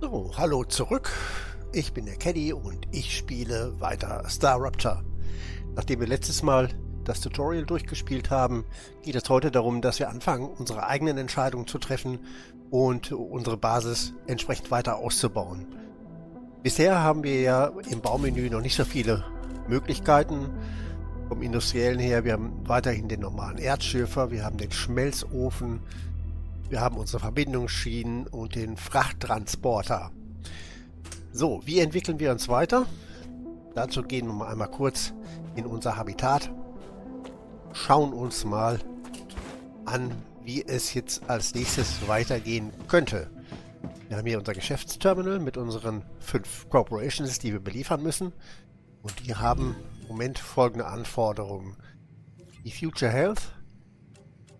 So, hallo zurück. Ich bin der Caddy und ich spiele weiter Star Raptor. Nachdem wir letztes Mal das Tutorial durchgespielt haben, geht es heute darum, dass wir anfangen, unsere eigenen Entscheidungen zu treffen und unsere Basis entsprechend weiter auszubauen. Bisher haben wir ja im Baumenü noch nicht so viele Möglichkeiten. Vom Industriellen her, wir haben weiterhin den normalen Erzschürfer, wir haben den Schmelzofen, wir haben unsere Verbindungsschienen und den Frachttransporter. So, wie entwickeln wir uns weiter? Dazu gehen wir mal einmal kurz in unser Habitat, schauen uns mal an, wie es jetzt als nächstes weitergehen könnte. Wir haben hier unser Geschäftsterminal mit unseren 5 Corporations, die wir beliefern müssen. Und die haben im Moment folgende Anforderungen. Die Future Health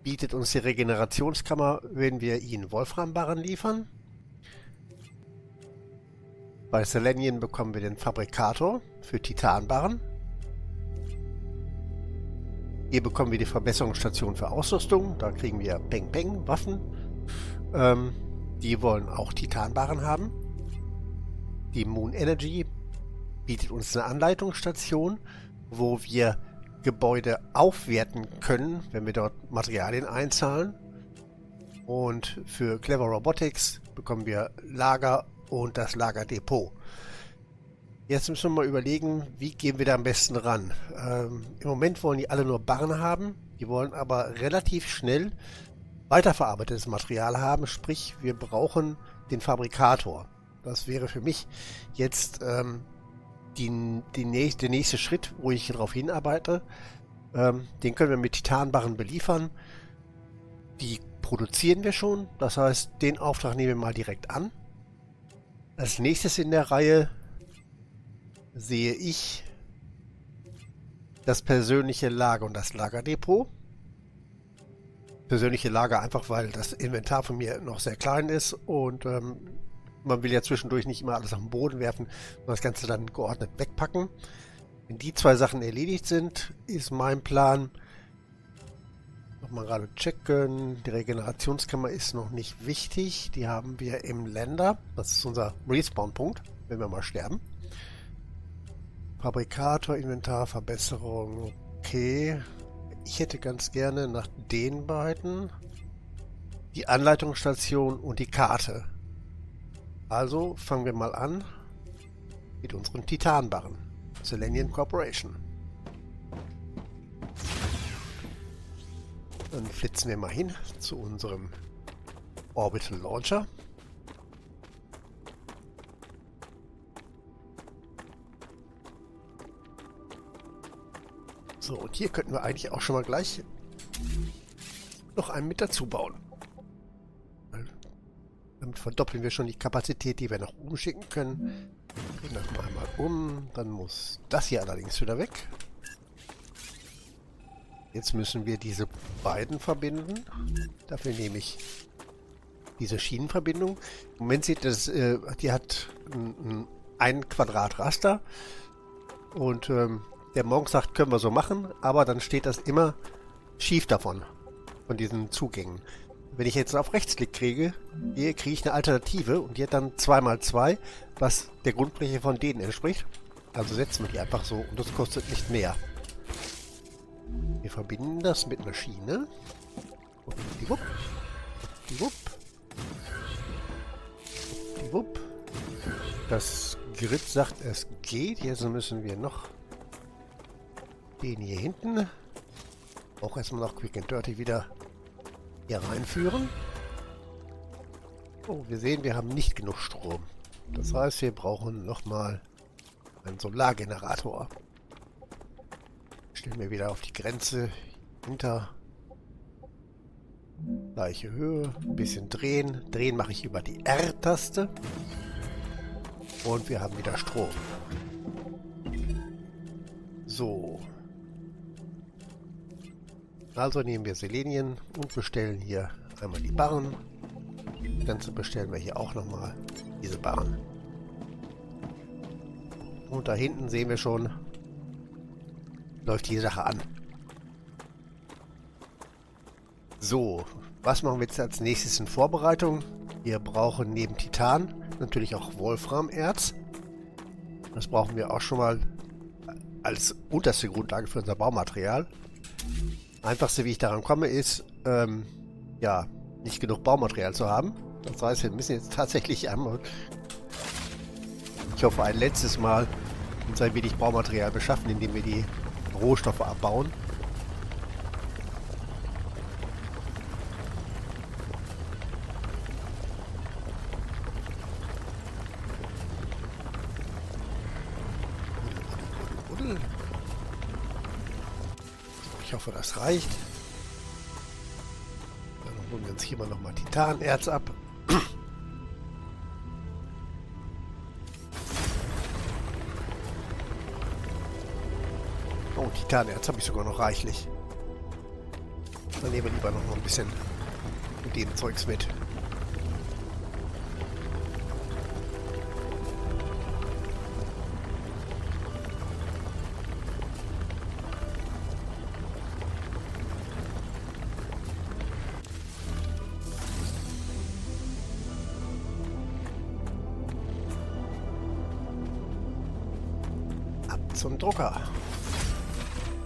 bietet uns die Regenerationskammer, wenn wir ihnen Wolframbarren liefern. Bei Selenium bekommen wir den Fabrikator für Titanbarren. Hier bekommen wir die Verbesserungsstation für Ausrüstung. Da kriegen wir Peng Peng Waffen. Die wollen auch Titanbarren haben. Die Moon Energy bietet uns eine Anleitungsstation, wo wir Gebäude aufwerten können, wenn wir dort Materialien einzahlen. Und für Clever Robotics bekommen wir Lager und das Lagerdepot. Jetzt müssen wir mal überlegen, wie gehen wir da am besten ran. Im Moment wollen die alle nur Barren haben, die wollen aber relativ schnell weiterverarbeitetes Material haben, sprich wir brauchen den Fabrikator. Das wäre für mich jetzt der nächste Schritt, wo ich darauf hinarbeite. Den können wir mit Titanbarren beliefern. Die produzieren wir schon, das heißt, den Auftrag nehmen wir mal direkt an. Als nächstes in der Reihe sehe ich das persönliche Lager und das Lagerdepot. Persönliche Lager einfach, weil das Inventar von mir noch sehr klein ist und man will ja zwischendurch nicht immer alles auf den Boden werfen und das Ganze dann geordnet wegpacken. Wenn die 2 Sachen erledigt sind, ist mein Plan, nochmal gerade checken, die Regenerationskammer ist noch nicht wichtig, die haben wir im Länder, das ist unser Respawn-Punkt, wenn wir mal sterben. Fabrikator, Inventar, Verbesserung, okay. Ich hätte ganz gerne nach den beiden die Anleitungsstation und die Karte. Also fangen wir mal an mit unseren Titanbarren. Selenium Corporation. Dann flitzen wir mal hin zu unserem Orbital Launcher. So, und hier könnten wir eigentlich auch schon mal gleich noch einen mit dazu bauen. Damit verdoppeln wir schon die Kapazität, die wir nach oben schicken können. Drehen das mal einmal um. Dann muss das hier allerdings wieder weg. Jetzt müssen wir diese beiden verbinden. Dafür nehme ich diese Schienenverbindung. Im Moment sieht das, die hat ein Quadrat Raster. Und der Monk sagt, können wir so machen, aber dann steht das immer schief davon, von diesen Zugängen. Wenn ich jetzt auf Rechtsklick kriege, hier kriege ich eine Alternative und die hat dann 2×2, was der Grundfläche von denen entspricht. Also setzen wir die einfach so und das kostet nicht mehr. Wir verbinden das mit einer Schiene. Wupp, wupp. Wupp. Das Grid sagt, es geht. Jetzt müssen wir noch den hier hinten auch erstmal noch Quick and Dirty wieder hier reinführen. Oh, wir sehen, wir haben nicht genug Strom. Das heißt, wir brauchen nochmal einen Solargenerator. Stellen wir wieder auf die Grenze hinter. Gleiche Höhe, ein bisschen drehen. Drehen mache ich über die R-Taste. Und wir haben wieder Strom. So. Also nehmen wir Selenium und bestellen hier einmal die Barren. Das Ganze bestellen wir hier auch nochmal diese Barren. Und da hinten sehen wir schon, läuft die Sache an. So, was machen wir jetzt als nächstes in Vorbereitung? Wir brauchen neben Titan natürlich auch Wolframerz. Das brauchen wir auch schon mal als unterste Grundlage für unser Baumaterial. Einfachste, wie ich daran komme, ist, ja, nicht genug Baumaterial zu haben. Das heißt, wir müssen jetzt tatsächlich einmal, ich hoffe, ein letztes Mal uns ein wenig Baumaterial beschaffen, indem wir die Rohstoffe abbauen. Ich hoffe, das reicht. Dann holen wir uns hier mal nochmal Titanerz ab. Oh, Titanerz habe ich sogar noch reichlich. Dann nehmen wir lieber noch mal ein bisschen mit dem Zeugs mit. Zum Drucker.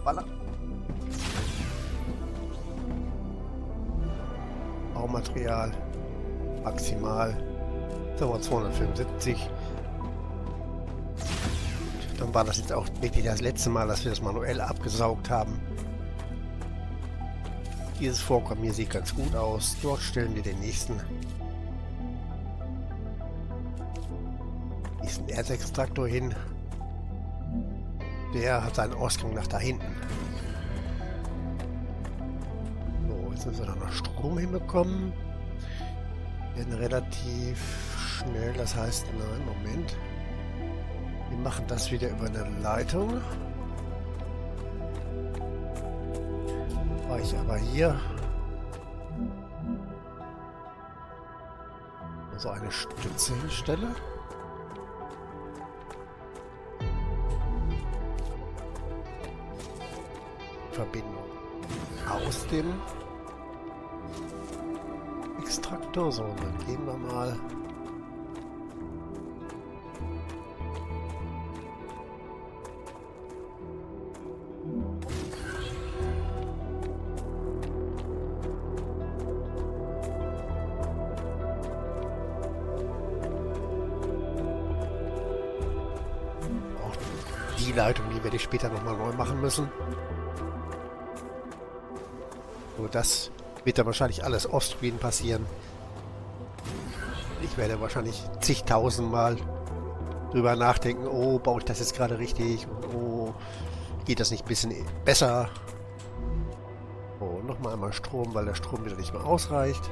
Voila. Baumaterial. Maximal. Sagen wir 275. Dann war das jetzt auch wirklich das letzte Mal, dass wir das manuell abgesaugt haben. Dieses Vorkommen hier sieht ganz gut aus. Dort stellen wir den nächsten Erzextraktor hin. Der hat seinen Ausgang nach da hinten. So, jetzt müssen wir da noch Strom hinbekommen. Wir werden relativ schnell, das heißt, nein, Moment. Wir machen das wieder über eine Leitung. Weil ich aber hier so eine Stütze hinstelle. Verbindung aus dem Extraktor. So, dann gehen wir mal auch die Leitung, die werde ich später nochmal neu machen müssen. So, das wird dann wahrscheinlich alles offscreen passieren. Ich werde wahrscheinlich zigtausendmal drüber nachdenken, oh, baue ich das jetzt gerade richtig? Und, oh, geht das nicht ein bisschen besser? Oh, nochmal einmal Strom, weil der Strom wieder nicht mehr ausreicht.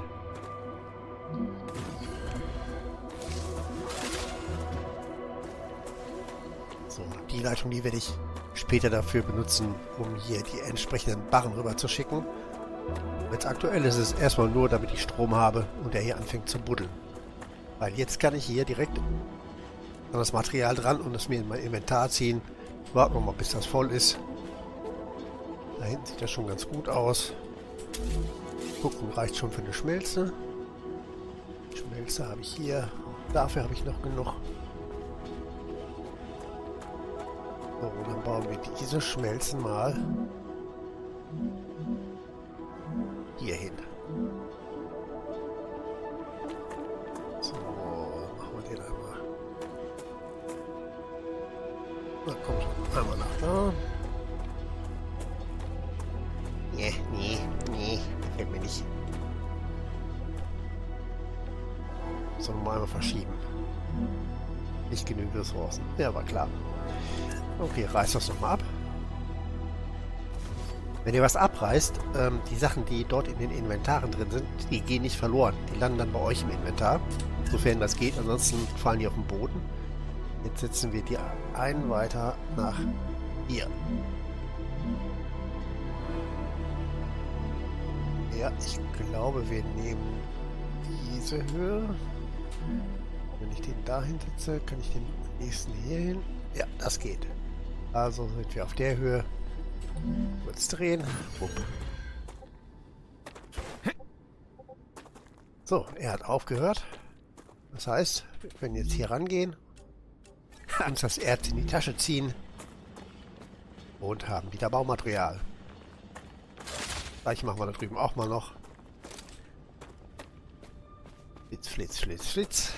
So, die Leitung, die werde ich später dafür benutzen, um hier die entsprechenden Barren rüber zu schicken. Jetzt aktuell ist es erstmal nur, damit ich Strom habe und der hier anfängt zu buddeln. Weil jetzt kann ich hier direkt an das Material dran und es mir in mein Inventar ziehen. Warten wir mal, bis das voll ist. Da hinten sieht das schon ganz gut aus. Gucken, reicht schon für eine Schmelze. Schmelze habe ich hier. Dafür habe ich noch genug. So, dann bauen wir diese Schmelzen mal hier hin. So, machen wir den einmal. Na komm schon, einmal nach da. Nee, gefällt mir nicht. So, nochmal einmal verschieben. Nicht genügend Ressourcen. Ja, war klar. Okay, reiß das nochmal ab. Wenn ihr was abreißt, die Sachen, die dort in den Inventaren drin sind, die gehen nicht verloren. Die landen dann bei euch im Inventar, sofern das geht. Ansonsten fallen die auf den Boden. Jetzt setzen wir die einen weiter nach hier. Ja, ich glaube, wir nehmen diese Höhe. Wenn ich den dahin setze, kann ich den nächsten hier hin. Ja, das geht. Also sind wir auf der Höhe. Kurz drehen. Wupp. So, er hat aufgehört. Das heißt, wir können jetzt hier rangehen, uns das Erz in die Tasche ziehen und haben wieder Baumaterial. Gleich machen wir da drüben auch mal noch. Flitz, flitz, flitz, flitz.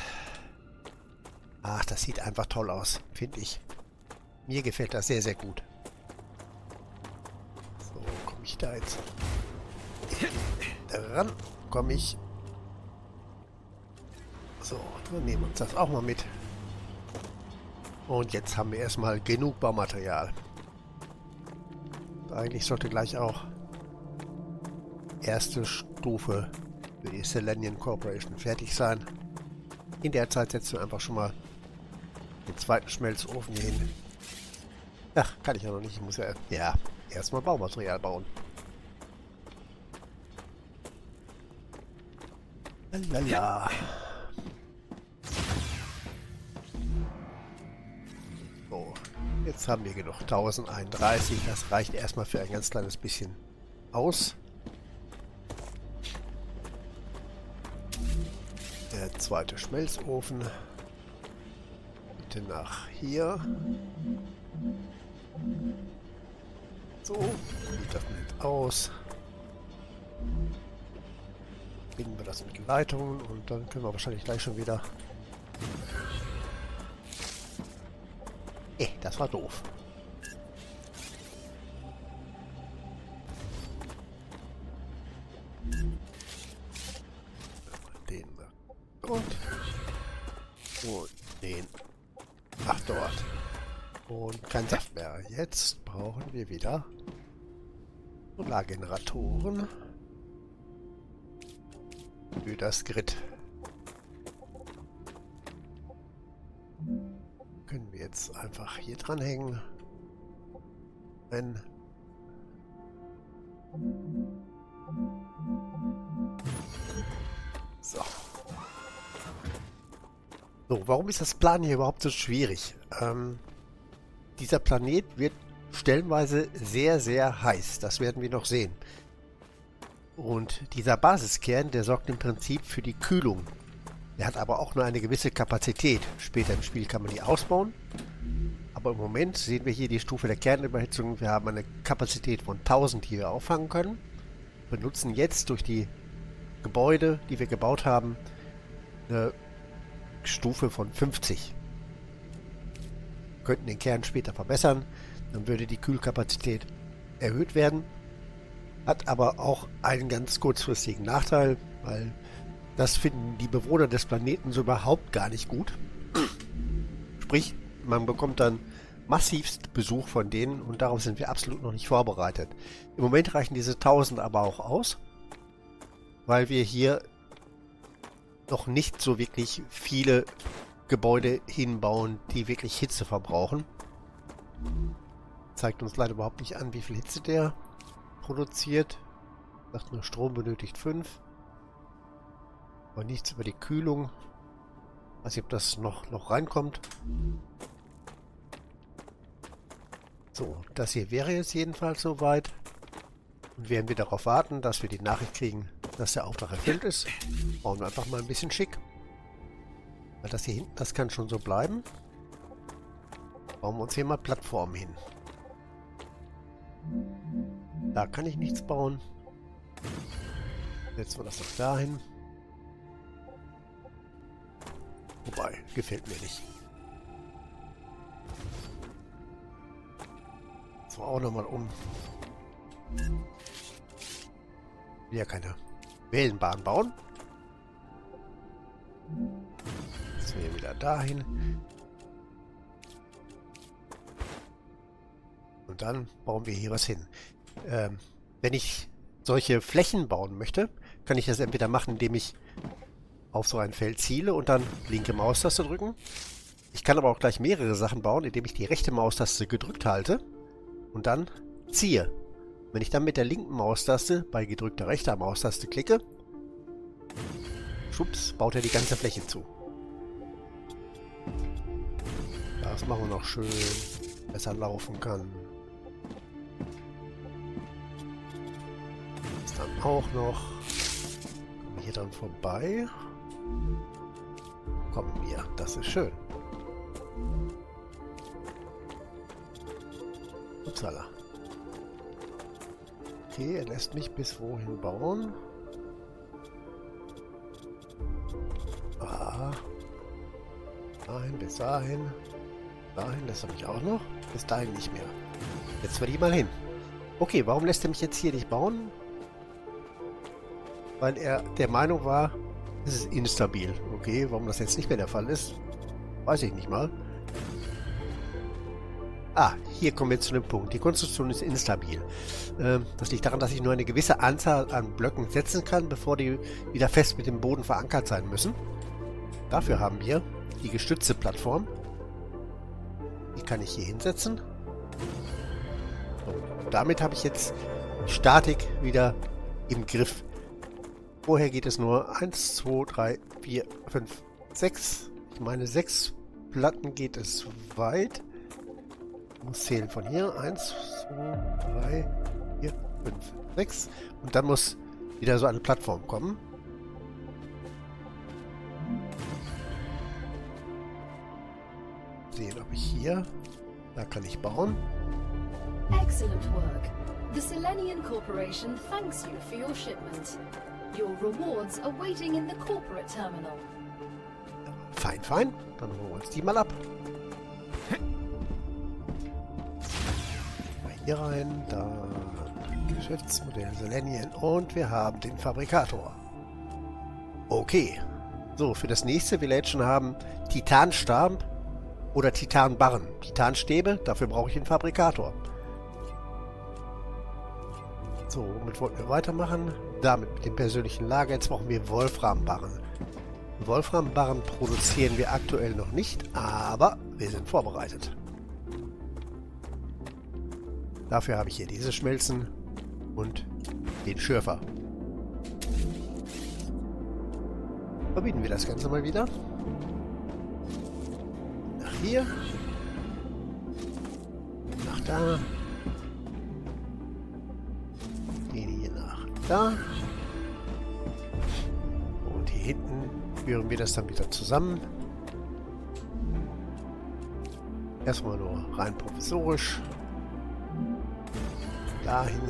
Ach, das sieht einfach toll aus, finde ich. Mir gefällt das sehr, sehr gut. So, komme ich da jetzt ran? Komme ich. So, dann nehmen wir uns das auch mal mit. Und jetzt haben wir erstmal genug Baumaterial. Eigentlich sollte gleich auch erste Stufe für die Selenium Corporation fertig sein. In der Zeit setzen wir einfach schon mal den zweiten Schmelzofen hier hin. Ach, kann ich ja noch nicht. Ich muss ja erstmal Baumaterial bauen. Lalala. So, jetzt haben wir genug. 1031. Das reicht erstmal für ein ganz kleines bisschen aus. Der zweite Schmelzofen. Bitte nach hier. So, sieht das nicht aus. Binden wir das mit Leitungen und dann können wir wahrscheinlich gleich schon wieder... das war doof. Den und den. Ach, dort. Und kein Saft mehr. Jetzt brauchen wir wieder Solargeneratoren für das Grid. Können wir jetzt einfach hier dranhängen. So. So, warum ist das Plan hier überhaupt so schwierig? Dieser Planet wird stellenweise sehr, sehr heiß. Das werden wir noch sehen. Und dieser Basiskern, der sorgt im Prinzip für die Kühlung. Der hat aber auch nur eine gewisse Kapazität. Später im Spiel kann man die ausbauen. Aber im Moment sehen wir hier die Stufe der Kernüberhitzung. Wir haben eine Kapazität von 1000, die wir auffangen können. Wir nutzen jetzt durch die Gebäude, die wir gebaut haben, eine Stufe von 50. Wir könnten den Kern später verbessern. Dann würde die Kühlkapazität erhöht werden. Hat aber auch einen ganz kurzfristigen Nachteil, weil das finden die Bewohner des Planeten so überhaupt gar nicht gut. Sprich, man bekommt dann massivst Besuch von denen und darauf sind wir absolut noch nicht vorbereitet. Im Moment reichen diese 1000 aber auch aus, weil wir hier noch nicht so wirklich viele Gebäude hinbauen, die wirklich Hitze verbrauchen. Zeigt uns leider überhaupt nicht an, wie viel Hitze der produziert. Sagt nur, Strom benötigt 5. Aber nichts über die Kühlung. Weiß nicht, ob das noch reinkommt. So, das hier wäre jetzt jedenfalls soweit. Und werden wir darauf warten, dass wir die Nachricht kriegen, dass der Auftrag erfüllt ist. Bauen wir einfach mal ein bisschen schick. Weil das hier hinten, das kann schon so bleiben. Bauen wir uns hier mal Plattformen hin. Da kann ich nichts bauen. Setzen wir das noch dahin. Wobei, gefällt mir nicht. So, auch nochmal um. Will ja keine Wellenbahn bauen. Jetzt wir wieder dahin. Und dann bauen wir hier was hin. Wenn ich solche Flächen bauen möchte, kann ich das entweder machen, indem ich auf so ein Feld ziele und dann linke Maustaste drücken. Ich kann aber auch gleich mehrere Sachen bauen, indem ich die rechte Maustaste gedrückt halte und dann ziehe. Wenn ich dann mit der linken Maustaste bei gedrückter rechter Maustaste klicke, schwupps, baut er die ganze Fläche zu. Das machen wir noch schön, besser laufen kann. Das dann auch noch. hier dran vorbei. Kommen wir. Das ist schön. Upsala. Okay, er lässt mich bis wohin bauen. Ah. Dahin, bis dahin. Dahin lässt er mich auch noch. Bis dahin nicht mehr. Jetzt will ich mal hin. Okay, warum lässt er mich jetzt hier nicht bauen? Weil er der Meinung war, es ist instabil. Okay, warum das jetzt nicht mehr der Fall ist, weiß ich nicht mal. Ah, hier kommen wir zu dem Punkt. Die Konstruktion ist instabil. Das liegt daran, dass ich nur eine gewisse Anzahl an Blöcken setzen kann, bevor die wieder fest mit dem Boden verankert sein müssen. Dafür haben wir die gestützte Plattform. Die kann ich hier hinsetzen. So, damit habe ich jetzt die Statik wieder im Griff. Vorher geht es nur 1, 2, 3, 4, 5, 6. Ich meine, 6 Platten geht es weit. Ich muss zählen von hier. 1, 2, 3, 4, 5, 6. Und dann muss wieder so eine Plattform kommen. Sehen, ob ich hier... Da kann ich bauen. Excellent work. The Selenian Corporation thanks you for your shipment. Your rewards are waiting in the corporate terminal. Fein, fein. Dann holen wir uns die mal ab. Mal hier rein. Dann Geschäftsmodell Selenian. Und wir haben den Fabrikator. Okay. So, für das nächste will er jetzt schon haben Titanstab oder Titanbarren. Titanstäbe, dafür brauche ich einen Fabrikator. So, womit wollten wir weitermachen? Damit mit dem persönlichen Lager. Jetzt brauchen wir Wolframbarren. Wolframbarren produzieren wir aktuell noch nicht, aber wir sind vorbereitet. Dafür habe ich hier diese Schmelzen und den Schürfer. Verbieten wir das Ganze mal wieder. Nach hier. Nach da. Den hier nach da. Und hier hinten führen wir das dann wieder zusammen. Erstmal nur rein provisorisch. Dahin.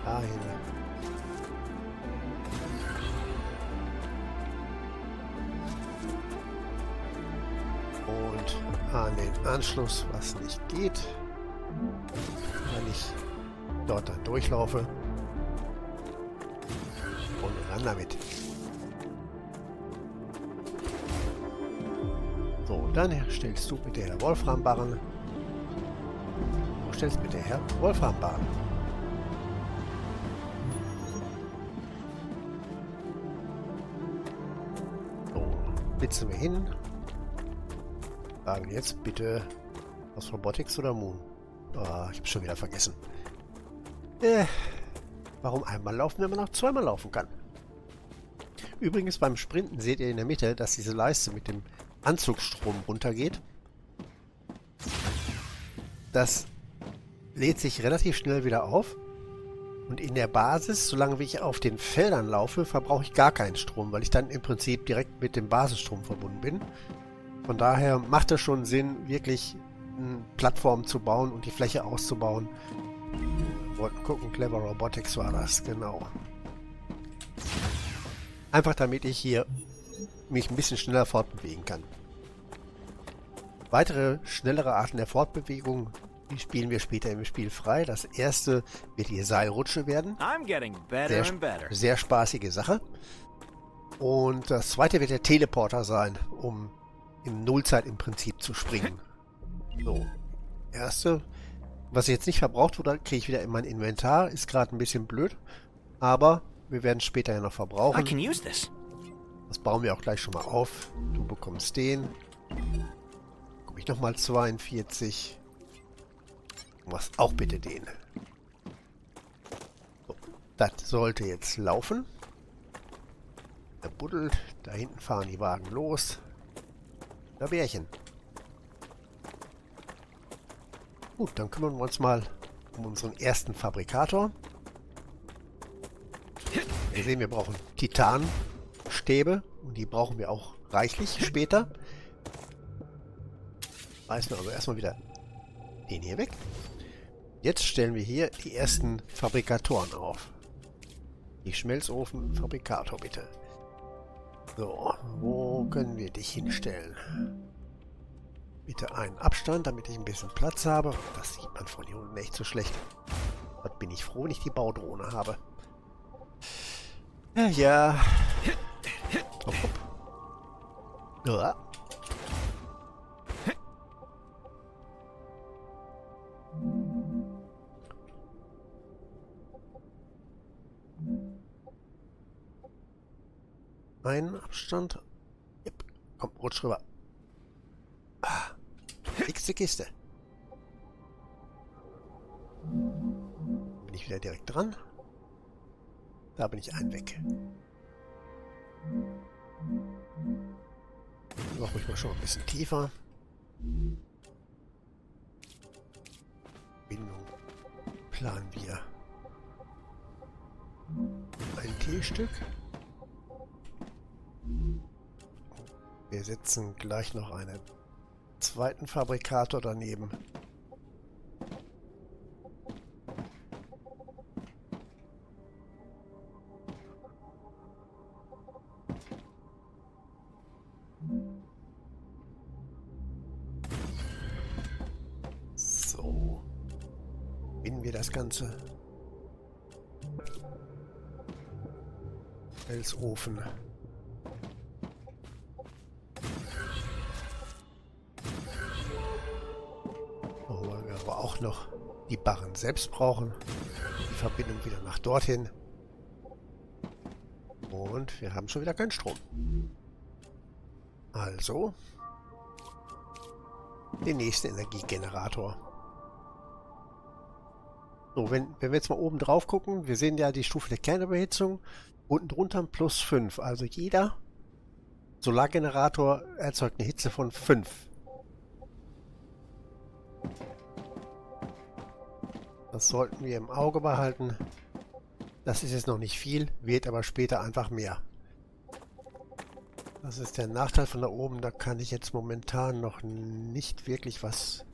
Dahin. Und an den Anschluss, was nicht geht, wenn ich dort dann durchlaufe. Und ran damit. So, dann stellst du bitte her Wolframbarren. Du stellst bitte her Wolframbarren. So, blitzen wir hin. Sagen jetzt bitte aus Robotics oder Moon. Oh, ich habe schon wieder vergessen. Warum einmal laufen, wenn man auch zweimal laufen kann? Übrigens beim Sprinten seht ihr in der Mitte, dass diese Leiste mit dem Anzugsstrom runtergeht. Das lädt sich relativ schnell wieder auf. Und in der Basis, solange ich auf den Feldern laufe, verbrauche ich gar keinen Strom, weil ich dann im Prinzip direkt mit dem Basisstrom verbunden bin. Von daher macht es schon Sinn, wirklich eine Plattform zu bauen und die Fläche auszubauen. Wir wollten gucken, Clever Robotics war das, genau. Einfach damit ich hier mich ein bisschen schneller fortbewegen kann. Weitere, schnellere Arten der Fortbewegung, die spielen wir später im Spiel frei. Das erste wird die Seilrutsche werden. Sehr spaßige Sache. Und das zweite wird der Teleporter sein, um in Nullzeit im Prinzip zu springen. So, erste, was jetzt nicht verbraucht wurde, kriege ich wieder in mein Inventar. Ist gerade ein bisschen blöd, aber wir werden es später ja noch verbrauchen. Das bauen wir auch gleich schon mal auf. Du bekommst den. Bekomme ich nochmal 42. Du machst auch bitte den. So, das sollte jetzt laufen. Der buddelt. Da hinten fahren die Wagen los. Da Bärchen. Gut, dann kümmern wir uns mal um unseren ersten Fabrikator. Wir sehen, wir brauchen Titanstäbe und die brauchen wir auch reichlich später. Reißen wir also erstmal wieder den hier weg. Jetzt stellen wir hier die ersten Fabrikatoren auf. Die Schmelzofen-Fabrikator bitte. So, wo können wir dich hinstellen? Bitte einen Abstand, damit ich ein bisschen Platz habe. Das sieht man von hier unten echt so schlecht. Dort bin ich froh, wenn ich die Baudrohne habe. Ja, ja. Hopp, hopp. Ja. Einen Abstand. Yep. Komm, rutsch rüber. Ah, nächste Kiste. Bin ich wieder direkt dran. Da bin ich einen weg. Mach ruhig mal schon ein bisschen tiefer. Bindung planen wir. Ein T-Stück. Wir setzen gleich noch einen zweiten Fabrikator daneben. So. Binden wir das Ganze. Felsofen. Aber auch noch die Barren selbst brauchen. Die Verbindung wieder nach dorthin. Und wir haben schon wieder keinen Strom. Also den nächsten Energiegenerator. So, wenn wir jetzt mal oben drauf gucken, wir sehen ja die Stufe der Kernüberhitzung. Unten drunter +5. Also jeder Solargenerator erzeugt eine Hitze von 5. Das sollten wir im Auge behalten. Das ist jetzt noch nicht viel, wird aber später einfach mehr. Das ist der Nachteil von da oben. Da kann ich jetzt momentan noch nicht wirklich was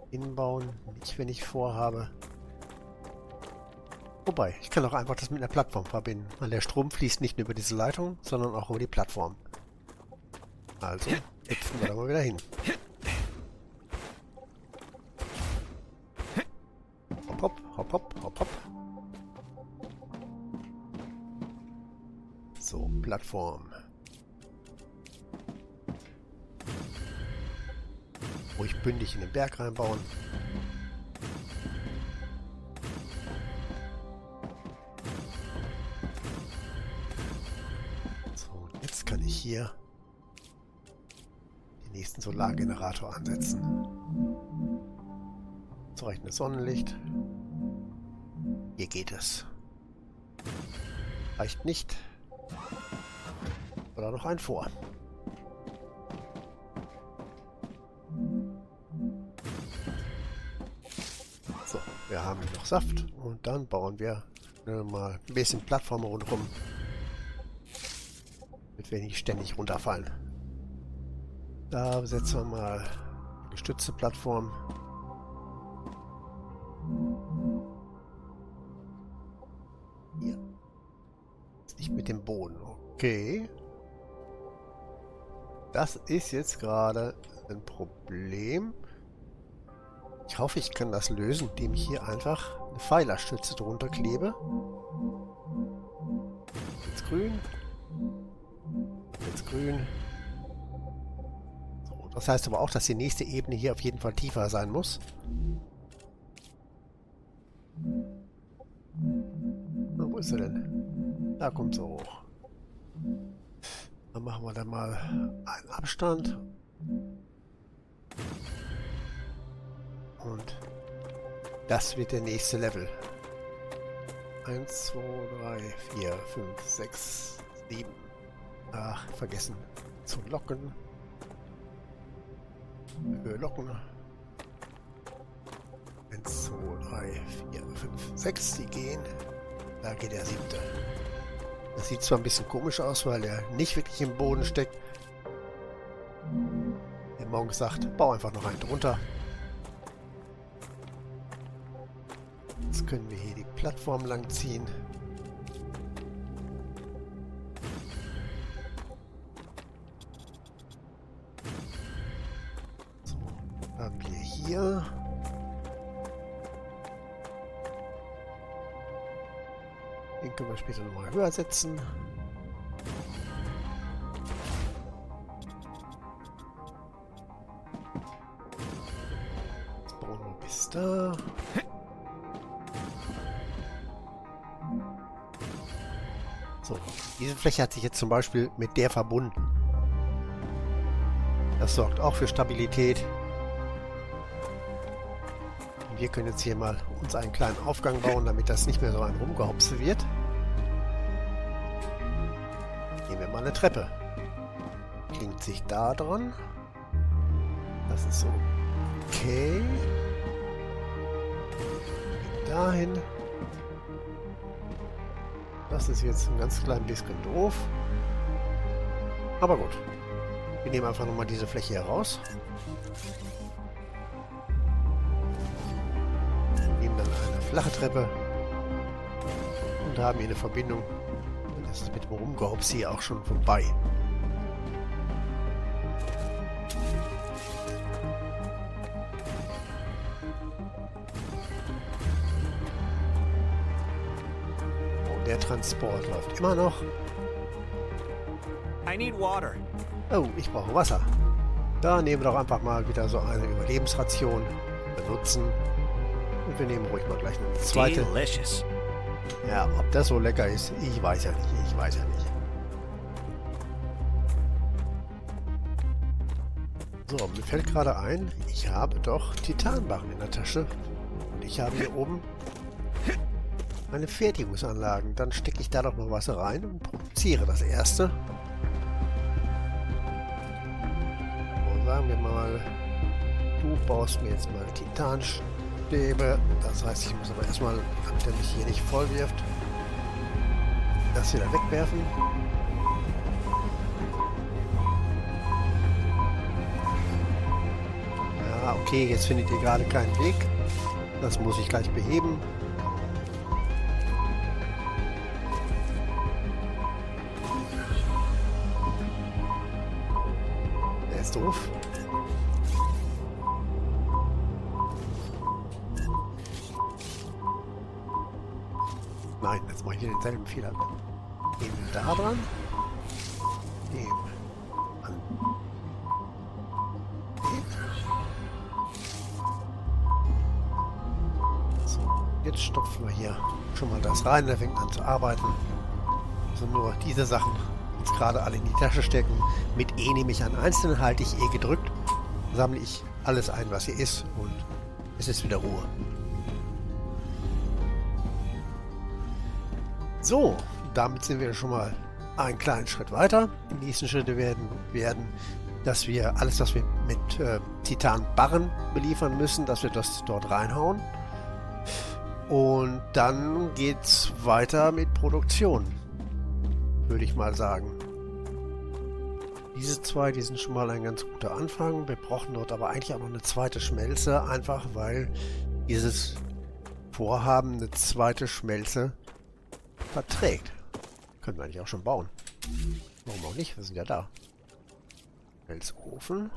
hinbauen. Nicht, wenn ich vorhabe. Wobei, ich kann auch einfach das mit einer Plattform verbinden. Weil der Strom fließt nicht nur über diese Leitung, sondern auch über die Plattform. Also, hüpfen wir da mal wieder hin. Hopp, hopp, hopp, hopp, hopp. So, Plattform. Ruhig bündig in den Berg reinbauen. So, und jetzt kann ich hier den nächsten Solargenerator ansetzen. Zureichendes Sonnenlicht. Hier geht es. Reicht nicht. Oder noch ein vor. So, wir haben noch Saft und dann bauen wir mal ein bisschen Plattform rundherum, damit wir nicht ständig runterfallen. Da setzen wir mal eine gestützte Plattform. Hier. Nicht mit dem Boden. Okay. Das ist jetzt gerade ein Problem. Ich hoffe, ich kann das lösen, indem ich hier einfach eine Pfeilerstütze drunter klebe. Jetzt grün. Jetzt grün. So, das heißt aber auch, dass die nächste Ebene hier auf jeden Fall tiefer sein muss. Na, wo ist er denn? Da kommt sie hoch. Dann machen wir da mal einen Abstand. Und das wird der nächste Level. 1, 2, 3, 4, 5, 6, 7. Ach, vergessen zu locken. Höhe locken. 1, 2, 3, 4, 5, 6, die gehen. Da geht der 7. Das sieht zwar ein bisschen komisch aus, weil er nicht wirklich im Boden steckt. Der Monk sagt, bau einfach noch einen drunter. Jetzt können wir hier die Plattform lang ziehen. So, haben wir hier. Den können wir später nochmal höher setzen. Jetzt bauen wir bis da. So, diese Fläche hat sich jetzt zum Beispiel mit der verbunden. Das sorgt auch für Stabilität. Und wir können jetzt hier mal uns einen kleinen Aufgang bauen, damit das nicht mehr so ein Rumgehopse wird. Nehmen wir mal eine Treppe. Klingt sich da dran. Das ist so okay. Geht dahin. Das ist jetzt ein ganz klein bisschen doof. Aber gut. Wir nehmen einfach nochmal diese Fläche hier raus. Nehmen dann eine flache Treppe. Und haben hier eine Verbindung. Und das ist mit dem Rumgehops hier auch schon vorbei. Der Transport läuft immer noch. I need water. Oh, ich brauche Wasser. Da nehmen wir doch einfach mal wieder so eine Überlebensration. Benutzen. Und wir nehmen ruhig mal gleich eine zweite. Delicious. Ja, ob das so lecker ist, ich weiß ja nicht. Ich weiß ja nicht. So, mir fällt gerade ein, ich habe doch Titanbarren in der Tasche. Und ich habe hier oben meine Fertigungsanlagen. Dann stecke ich da doch noch Wasser rein und produziere das erste. So, sagen wir mal, du baust mir jetzt mal Titanstäbe. Das heißt, ich muss aber erstmal, damit er mich hier nicht voll wirft, das wieder wegwerfen. Ja, okay, jetzt findet ihr gerade keinen Weg. Das muss ich gleich beheben. Ist doof. Nein, jetzt mache ich hier denselben Fehler. Nehmen wir da dran. Nehmen an. So, jetzt stopfen wir hier schon mal das rein. Der fängt an zu arbeiten. Also nur diese Sachen jetzt gerade alle in die Tasche stecken. Mit E nehme ich an einzelnen, halte ich E gedrückt, sammle ich alles ein, was hier ist und es ist wieder Ruhe. So, damit sind wir schon mal einen kleinen Schritt weiter. Die nächsten Schritte werden, dass wir alles, was wir mit Titanbarren beliefern müssen, dass wir das dort reinhauen. Und dann geht's weiter mit Produktion, würde ich mal sagen. Diese zwei, die sind schon mal ein ganz guter Anfang. Wir brauchen dort aber eigentlich auch noch eine zweite Schmelze, einfach weil dieses Vorhaben eine zweite Schmelze verträgt. Können wir eigentlich auch schon bauen. Warum auch nicht? Wir sind ja da. Schmelzofen.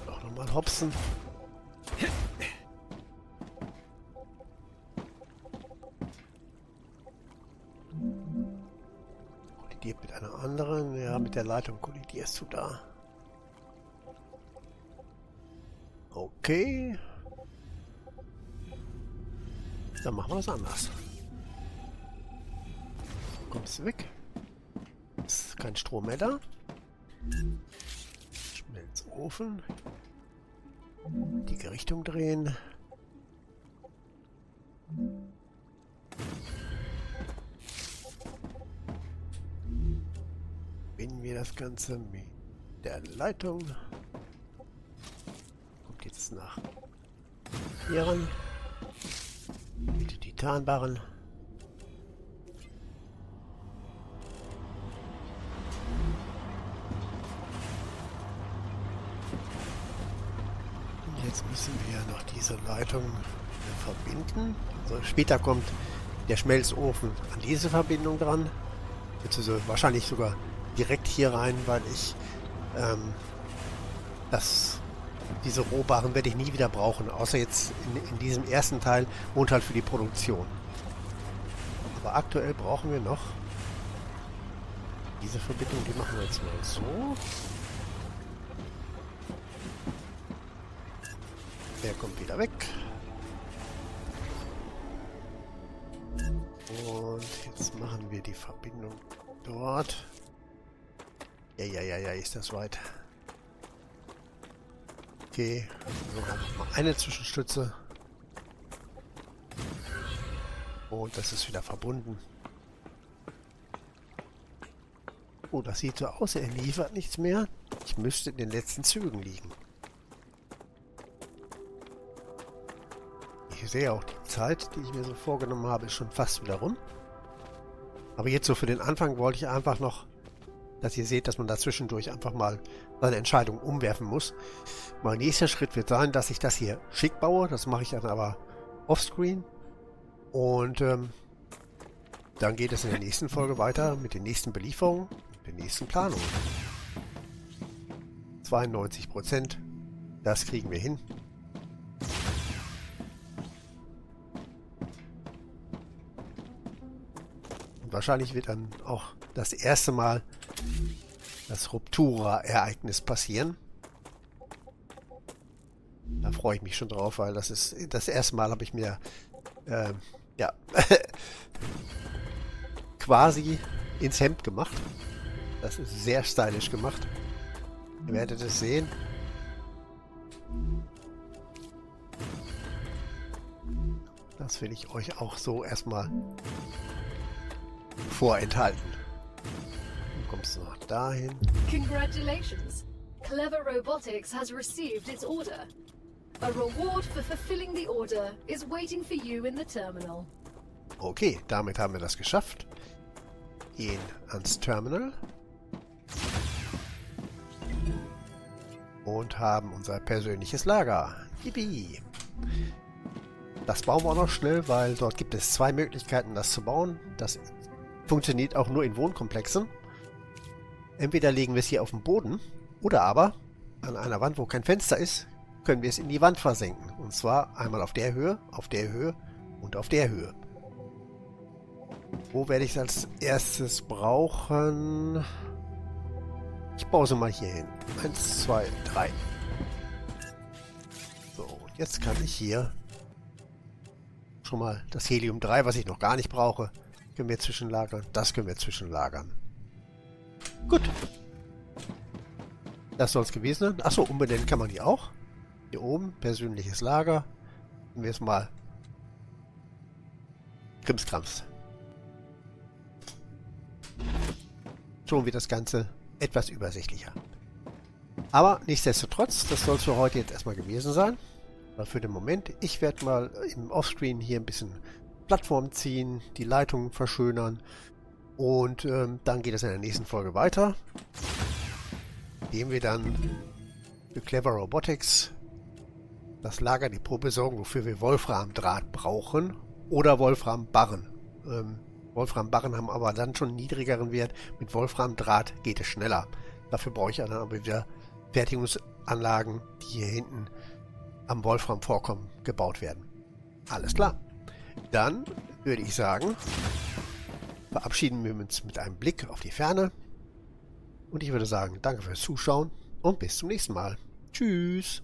Auch nochmal hopsen. Kollidiert mit einer anderen. Ja, mit der Leitung kollidierst du da. Okay. Dann machen wir das anders. Kommst du weg. Ist kein Strom mehr da. Schmelzofen. Die Richtung drehen. Binden wir das Ganze mit der Leitung. Jetzt nach hier ran. Mit den Titanbarren. Und jetzt müssen wir noch diese Leitung verbinden. Also später kommt der Schmelzofen an diese Verbindung dran. Beziehungsweise wahrscheinlich sogar direkt hier rein, weil ich diese Rohbarren werde ich nie wieder brauchen, außer jetzt in diesem ersten Teil und halt für die Produktion. Aber aktuell brauchen wir noch diese Verbindung, die machen wir jetzt mal so. Der kommt wieder weg. Und jetzt machen wir die Verbindung dort. Ja, ist das weit. Okay, wir haben noch mal eine Zwischenstütze. Und das ist wieder verbunden. Oh, das sieht so aus, er liefert nichts mehr. Ich müsste in den letzten Zügen liegen. Ich sehe auch, die Zeit, die ich mir so vorgenommen habe, ist schon fast wieder rum. Aber jetzt so für den Anfang wollte ich einfach noch, dass ihr seht, dass man da zwischendurch einfach mal seine Entscheidung umwerfen muss. Mein nächster Schritt wird sein, dass ich das hier schick baue. Das mache ich dann aber offscreen. Und dann geht es in der nächsten Folge weiter mit den nächsten Belieferungen und den nächsten Planungen. 92%. Das kriegen wir hin. Und wahrscheinlich wird dann auch das erste Mal das Ruptura-Ereignis passieren. Da freue ich mich schon drauf, weil das ist das erste Mal, habe ich mir ja quasi ins Hemd gemacht. Das ist sehr stylisch gemacht. Ihr werdet es sehen. Das will ich euch auch so erstmal vorenthalten. Dann kommst du noch dahin. Congratulations! Clever Robotics has received its order. A reward for fulfilling the order is waiting for you in the terminal. Okay, damit haben wir das geschafft. Gehen ans Terminal. Und haben unser persönliches Lager. Yippie! Das bauen wir auch noch schnell, weil dort gibt es zwei Möglichkeiten, das zu bauen. Das funktioniert auch nur in Wohnkomplexen. Entweder legen wir es hier auf den Boden oder aber an einer Wand, wo kein Fenster ist, können wir es in die Wand versenken. Und zwar einmal auf der Höhe und auf der Höhe. Wo werde ich es als erstes brauchen? Ich baue sie mal hier hin. 1, 2, 3. So, und jetzt kann ich hier schon mal das Helium-3, was ich noch gar nicht brauche, können wir zwischenlagern. Das können wir zwischenlagern. Gut. Das soll es gewesen sein. Achso, umbenennen kann man die auch. Hier oben, persönliches Lager. Nehmen wir es mal Krimskrams. Schon wird das Ganze etwas übersichtlicher. Aber nichtsdestotrotz, das soll es für heute jetzt erstmal gewesen sein. Aber für den Moment, ich werde mal im Offscreen hier ein bisschen Plattform ziehen, die Leitungen verschönern und dann geht es in der nächsten Folge weiter. Indem wir dann für Clever Robotics das Lagerdepot besorgen, wofür wir Wolframdraht brauchen oder Wolframbarren. Wolframbarren haben aber dann schon einen niedrigeren Wert. Mit Wolframdraht geht es schneller. Dafür brauche ich dann aber wieder Fertigungsanlagen, die hier hinten am Wolfram-Vorkommen gebaut werden. Alles klar. Dann würde ich sagen, verabschieden wir uns mit einem Blick auf die Ferne. Und ich würde sagen, danke fürs Zuschauen und bis zum nächsten Mal. Tschüss.